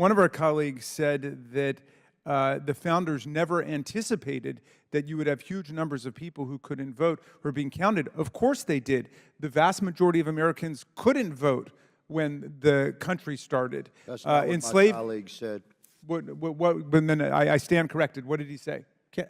One of our colleagues said that the founders never anticipated that you would have huge numbers of people who couldn't vote who are being counted. Of course they did. The vast majority of Americans couldn't vote when the country started. That's not what my colleague said. But then I stand corrected. What did he say? He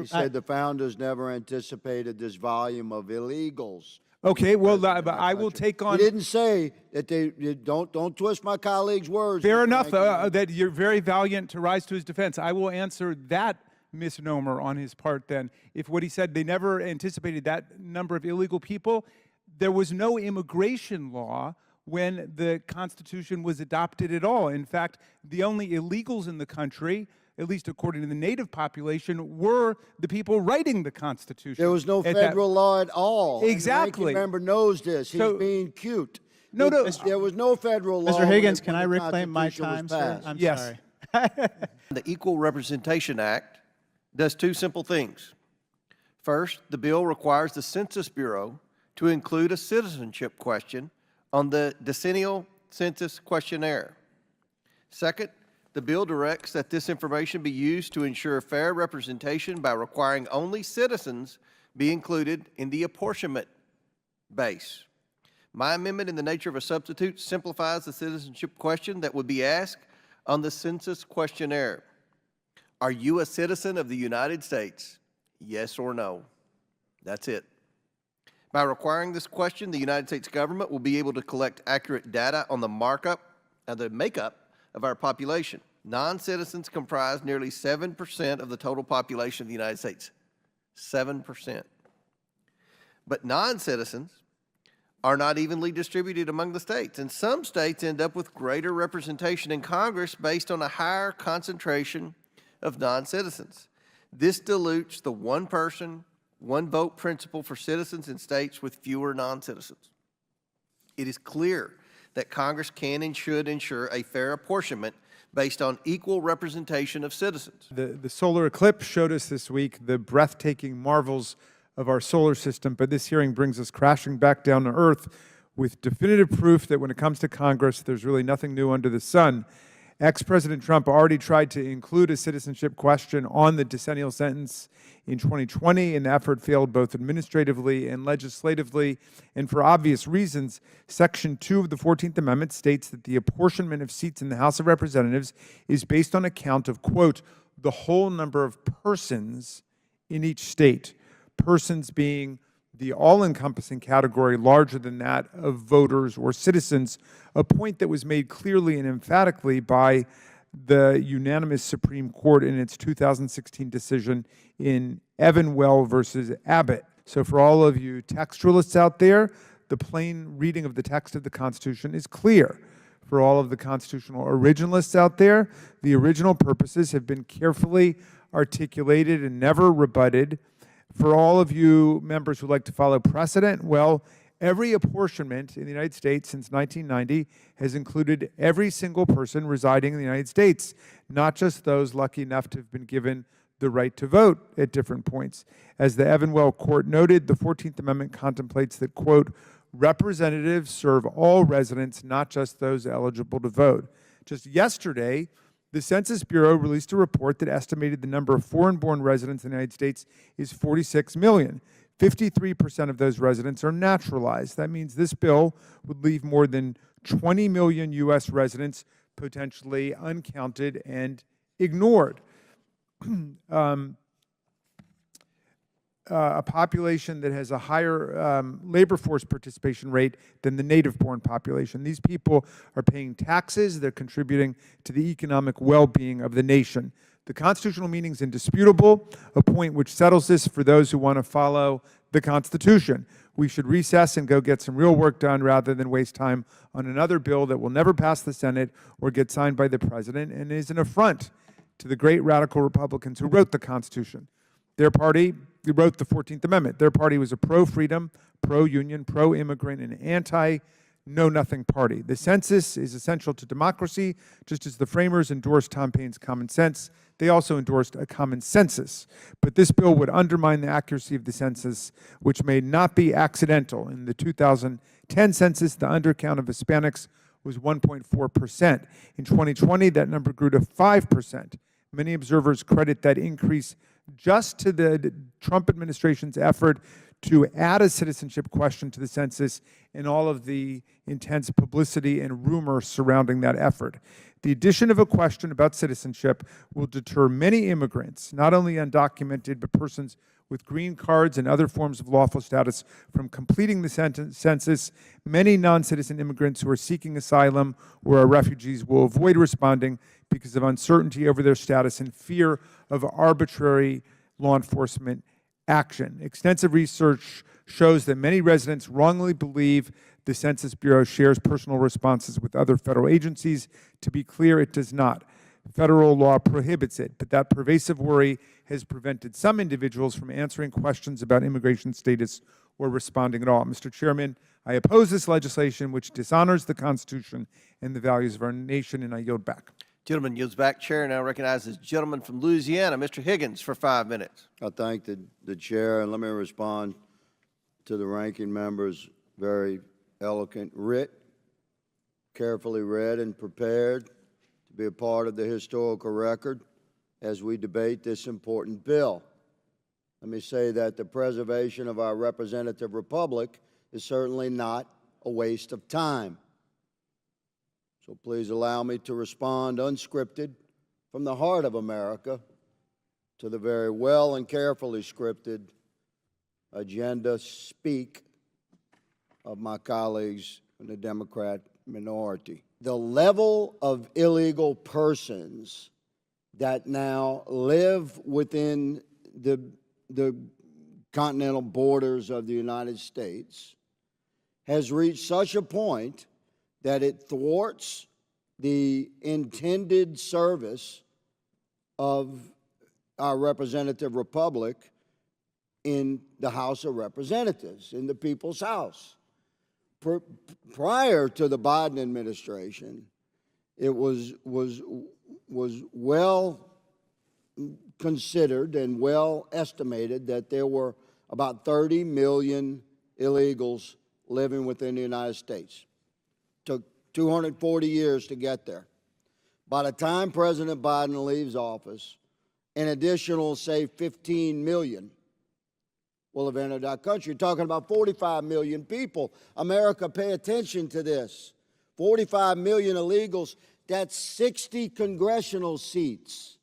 said the founders never anticipated this volume of illegals. Okay, well, I will take on. He didn't say that they don't twist my colleague's words. Fair enough. That you're very valiant to rise to his defense. I will answer that misnomer on his part. Then, if what he said they never anticipated that number of illegal people, there was no immigration law when the Constitution was adopted at all. In fact, the only illegals in the country, at least according to the native population, were the people writing the Constitution. There was no federal law at all. Exactly. And the ranking member knows this. He's being cute. No. There was no federal law. Mr. Higgins, can I reclaim my time, sir? I'm sorry. The Equal Representation Act does two simple things. First, the bill requires the Census Bureau to include a citizenship question on the decennial census questionnaire. Second, the bill directs that this information be used to ensure fair representation by requiring only citizens be included in the apportionment base. My amendment, in the nature of a substitute, simplifies the citizenship question that would be asked on the census questionnaire. Are you a citizen of the United States? Yes or no? That's it. By requiring this question, the United States government will be able to collect accurate data on the makeup of our population. Non-citizens comprise nearly 7% of the total population of the United States. 7%. But non-citizens are not evenly distributed among the states, and some states end up with greater representation in Congress based on a higher concentration of non-citizens. This dilutes the one-person, one-vote principle for citizens in states with fewer non-citizens. It is clear that Congress can and should ensure a fair apportionment based on equal representation of citizens. The solar eclipse showed us this week the breathtaking marvels of our solar system, but this hearing brings us crashing back down to earth with definitive proof that when it comes to Congress, there's really nothing new under the sun. Ex-President Trump already tried to include a citizenship question on the decennial census in 2020, and the effort failed both administratively and legislatively. And for obvious reasons, Section 2 of the 14th Amendment states that the apportionment of seats in the House of Representatives is based on a count of, quote, the whole number of persons in each state, persons being the all-encompassing category larger than that of voters or citizens, a point that was made clearly and emphatically by the unanimous Supreme Court in its 2016 decision in Evanwell versus Abbott. So for all of you textualists out there, the plain reading of the text of the Constitution is clear. For all of the constitutional originalists out there, the original purposes have been carefully articulated and never rebutted. For all of you members who like to follow precedent, well, every apportionment in the United States since 1990 has included every single person residing in the United States, not just those lucky enough to have been given the right to vote at different points. As the Evanwell Court noted, the 14th Amendment contemplates that, quote, representatives serve all residents, not just those eligible to vote. Just yesterday, the Census Bureau released a report that estimated the number of foreign-born residents in the United States is 46 million. 53% of those residents are naturalized. That means this bill would leave more than 20 million U.S. residents potentially uncounted and ignored. A population that has a higher labor force participation rate than the native-born population. These people are paying taxes. They're contributing to the economic well-being of the nation. The constitutional meaning is indisputable, a point which settles this for those who want to follow the Constitution. We should recess and go get some real work done rather than waste time on another bill that will never pass the Senate or get signed by the President and is an affront to the great radical Republicans who wrote the Constitution. Their party wrote the 14th Amendment. Their party was a pro-freedom, pro-union, pro-immigrant, and anti-know-nothing party. The census is essential to democracy, just as the framers endorsed Tom Paine's common sense. They also endorsed a common census. But this bill would undermine the accuracy of the census, which may not be accidental. In the 2010 census, the undercount of Hispanics was 1.4%. In 2020, that number grew to 5%. Many observers credit that increase just to the Trump administration's effort to add a citizenship question to the census and all of the intense publicity and rumor surrounding that effort. The addition of a question about citizenship will deter many immigrants, not only undocumented, but persons with green cards and other forms of lawful status, from completing the census. Many non-citizen immigrants who are seeking asylum or are refugees will avoid responding because of uncertainty over their status and fear of arbitrary law enforcement action. Extensive research shows that many residents wrongly believe the Census Bureau shares personal responses with other federal agencies. To be clear, it does not. Federal law prohibits it, but that pervasive worry has prevented some individuals from answering questions about immigration status or responding at all. Mr. Chairman, I oppose this legislation which dishonors the Constitution and the values of our nation, and I yield back. Gentleman yields back. Chair now recognizes the gentleman from Louisiana, Mr. Higgins, for 5 minutes. I thank the chair, and let me respond to the ranking member's very eloquent writ, carefully read and prepared to be a part of the historical record as we debate this important bill. Let me say that the preservation of our representative republic is certainly not a waste of time. So please allow me to respond unscripted from the heart of America to the very well and carefully scripted agenda speak of my colleagues in the Democrat minority. The level of illegal persons that now live within the continental borders of the United States has reached such a point that it thwarts the intended service of our representative republic in the House of Representatives, in the People's House. Prior to the Biden administration, it was well considered and well estimated that there were about 30 million illegals living within the United States. Took 240 years to get there. By the time President Biden leaves office, an additional, say, 15 million will have entered our country. You're talking about 45 million people. America, pay attention to this. 45 million illegals, that's 60 congressional seats.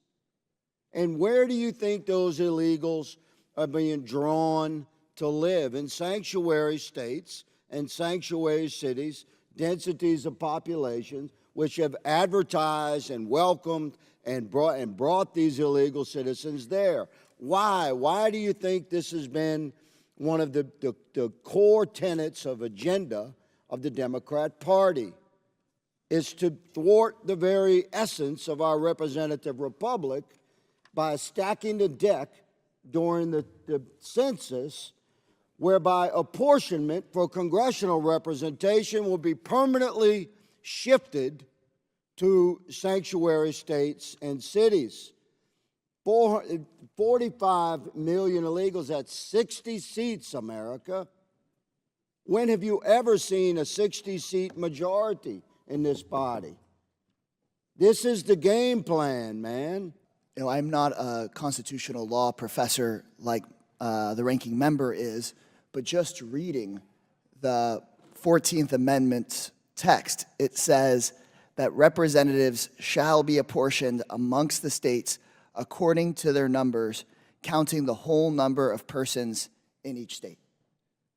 And where do you think those illegals are being drawn to live? In sanctuary states and sanctuary cities, densities of population, which have advertised and welcomed and brought these illegal citizens there. Why? Why do you think this has been one of the core tenets of agenda of the Democrat Party? Is to thwart the very essence of our representative republic by stacking the deck during the census, whereby apportionment for congressional representation will be permanently shifted to sanctuary states and cities. 45 million illegals, that's 60 seats, America. When have you ever seen a 60-seat majority in this body? This is the game plan, man. You know, I'm not a constitutional law professor like the ranking member is, but just reading the 14th Amendment text, it says that representatives shall be apportioned amongst the states according to their numbers, counting the whole number of persons in each state.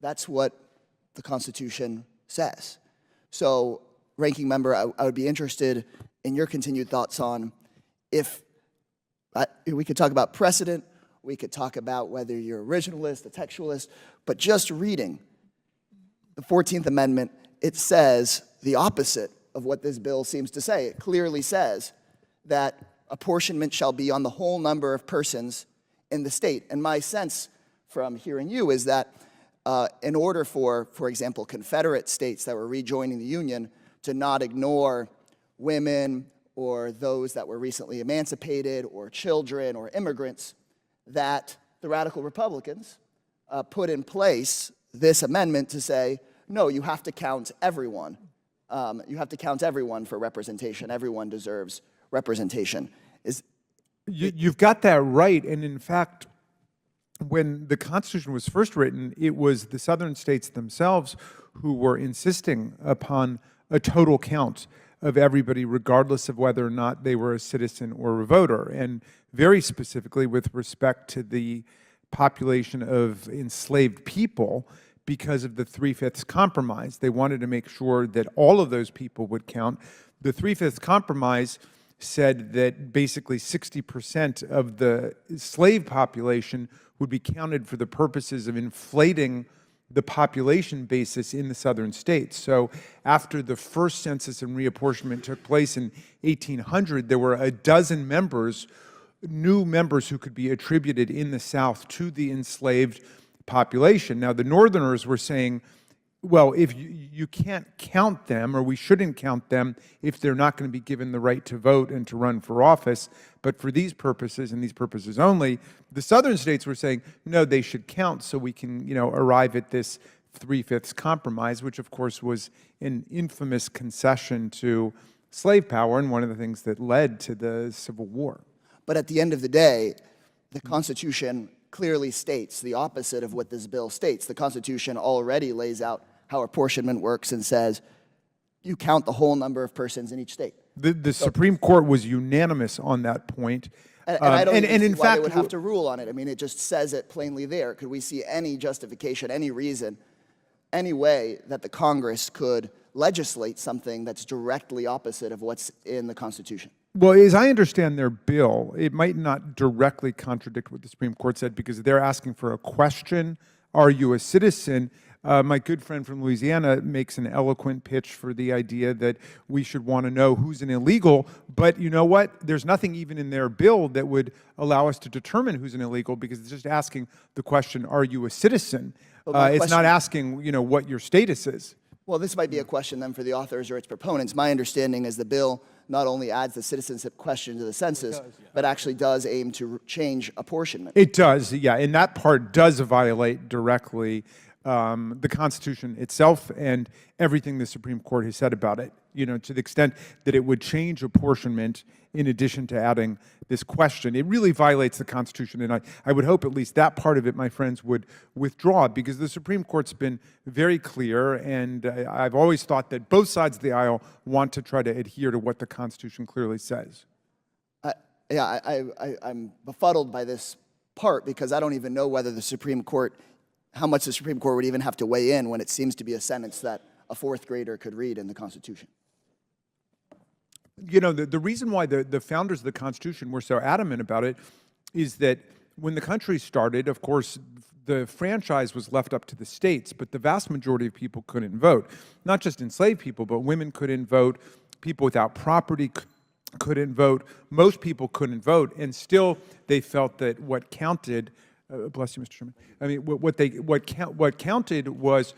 That's what the Constitution says. So, ranking member, I would be interested in your continued thoughts on if we could talk about precedent, we could talk about whether you're originalist, a textualist, but just reading the 14th Amendment, it says the opposite of what this bill seems to say. It clearly says that apportionment shall be on the whole number of persons in the state. And my sense from hearing you is that in order for example, Confederate states that were rejoining the Union to not ignore women or those that were recently emancipated or children or immigrants, that the radical Republicans put in place this amendment to say, no, you have to count everyone you have to count everyone for representation. Everyone deserves representation. You've got that right. And in fact, when the Constitution was first written, it was the southern states themselves who were insisting upon a total count of everybody, regardless of whether or not they were a citizen or a voter. And very specifically with respect to the population of enslaved people, because of the 3/5 compromise. They wanted to make sure that all of those people would count. The 3/5 compromise said that basically 60% of the slave population would be counted for the purposes of inflating the population basis in the southern states. So after the first census and reapportionment took place in 1800, there were a dozen members, new members who could be attributed in the South to the enslaved population. Now, the Northerners were saying, well, if you can't count them, or we shouldn't count them if they're not going to be given the right to vote and to run for office, but for these purposes and these purposes only, the southern states were saying, no, they should count so we can, arrive at this 3/5 compromise, which of course was an infamous concession to slave power and one of the things that led to the Civil War. But at the end of the day, the Constitution clearly states the opposite of what this bill states. The Constitution already lays out how apportionment works and says you count the whole number of persons in each state. The Supreme Court was unanimous on that point. And I don't even see in why fact, they would have to rule on it. I mean, it just says it plainly there. Could we see any justification, any reason, any way that the Congress could legislate something that's directly opposite of what's in the Constitution? well, as I understand their bill, it might not directly contradict what the Supreme Court said because they're asking for a question, are you a citizen? My good friend from Louisiana makes an eloquent pitch for the idea that we should want to know who's an illegal, but you know what? There's nothing even in their bill that would allow us to determine who's an illegal because it's just asking the question, are you a citizen? It's not asking, what your status is. Well, this might be a question then for the authors or its proponents. My understanding is the bill not only adds the citizenship question to the census, but actually does aim to change apportionment. It does, yeah, and that part does violate directly the Constitution itself and everything the Supreme Court has said about it, to the extent that it would change apportionment in addition to adding this question. It really violates the Constitution, and I would hope at least that part of it, my friends, would withdraw, because the Supreme Court's been very clear, and I've always thought that both sides of the aisle want to try to adhere to what the Constitution clearly says. I'm befuddled by this part because I don't even know whether the Supreme Court, how much the Supreme Court would even have to weigh in when it seems to be a sentence that a fourth grader could read in the Constitution. The reason why the founders of the Constitution were so adamant about it is that when the country started, of course, the franchise was left up to the states, but the vast majority of people couldn't vote. Not just enslaved people, but women couldn't vote, people without property couldn't vote, most people couldn't vote, and still they felt that what counted, bless you, Mr. Chairman, I mean, what counted was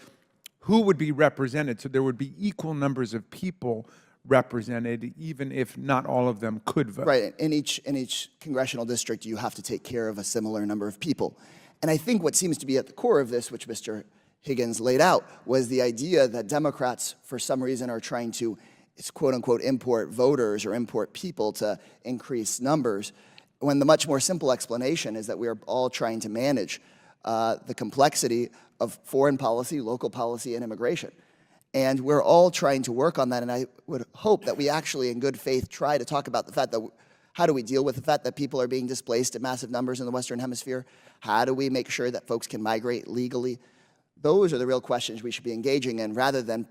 who would be represented, so there would be equal numbers of people represented, even if not all of them could vote. Right. In each congressional district, you have to take care of a similar number of people. And I think what seems to be at the core of this, which Mr. Higgins laid out, was the idea that Democrats, for some reason, are trying to, quote-unquote, import voters or import people to increase numbers, when the much more simple explanation is that we are all trying to manage the complexity of foreign policy, local policy, and immigration. And we're all trying to work on that, and I would hope that we actually, in good faith, try to talk about the fact that how do we deal with the fact that people are being displaced in massive numbers in the Western Hemisphere? How do we make sure that folks can migrate legally? Those are the real questions we should be engaging in, rather than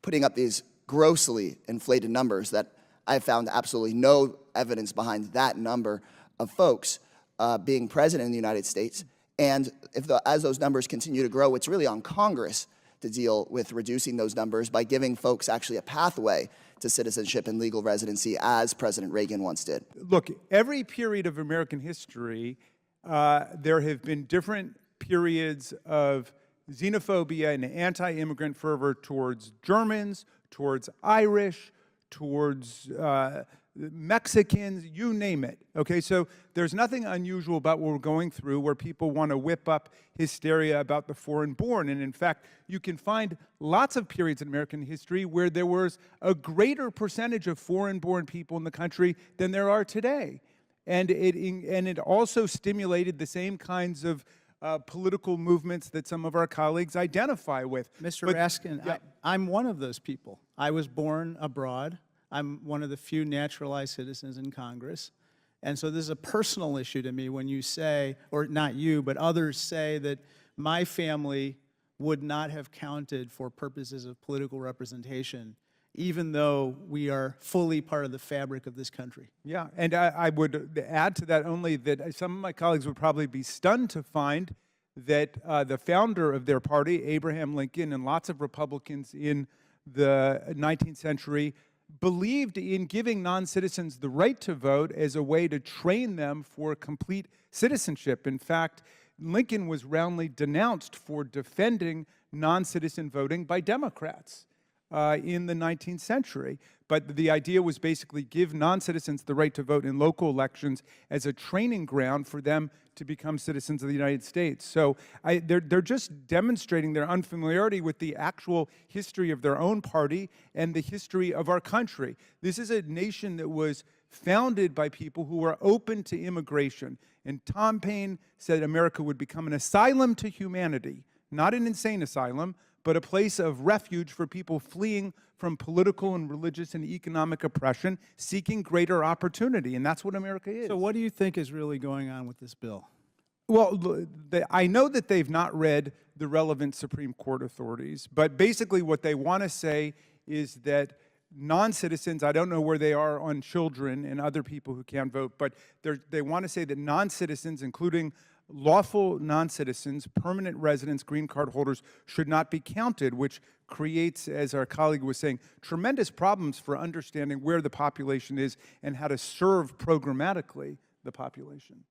putting up these grossly inflated numbers that I found absolutely no evidence behind that number of folks being present in the United States. And as those numbers continue to grow, it's really on Congress to deal with reducing those numbers by giving folks actually a pathway to citizenship and legal residency, as President Reagan once did. Look, every period of American history, there have been different periods of xenophobia and anti-immigrant fervor towards Germans, towards Irish, towards Mexicans, you name it. Okay, so there's nothing unusual about what we're going through where people want to whip up hysteria about the foreign-born. And in fact, you can find lots of periods in American history where there was a greater percentage of foreign-born people in the country than there are today. And it also stimulated the same kinds of political movements that some of our colleagues identify with. Mr. Raskin, I'm one of those people. I was born abroad. I'm one of the few naturalized citizens in Congress. And so this is a personal issue to me when you say, or not you, but others say that my family would not have counted for purposes of political representation, even though we are fully part of the fabric of this country. Yeah, and I would add to that only that some of my colleagues would probably be stunned to find that the founder of their party, Abraham Lincoln, and lots of Republicans in the 19th century believed in giving non-citizens the right to vote as a way to train them for complete citizenship. In fact, Lincoln was roundly denounced for defending non-citizen voting by Democrats in the 19th century. But the idea was basically give non-citizens the right to vote in local elections as a training ground for them to become citizens of the United States. So they're just demonstrating their unfamiliarity with the actual history of their own party and the history of our country. This is a nation that was founded by people who were open to immigration. And Tom Paine said America would become an asylum to humanity, not an insane asylum, but a place of refuge for people fleeing from political and religious and economic oppression, seeking greater opportunity. And that's what America is. So what do you think is really going on with this bill? Well, I know that they've not read the relevant Supreme Court authorities, but basically what they want to say is that non-citizens, I don't know where they are on children and other people who can't vote, but they want to say that non-citizens, including lawful non-citizens, permanent residents, green card holders, should not be counted, which creates, as our colleague was saying, tremendous problems for understanding where the population is and how to serve programmatically the population.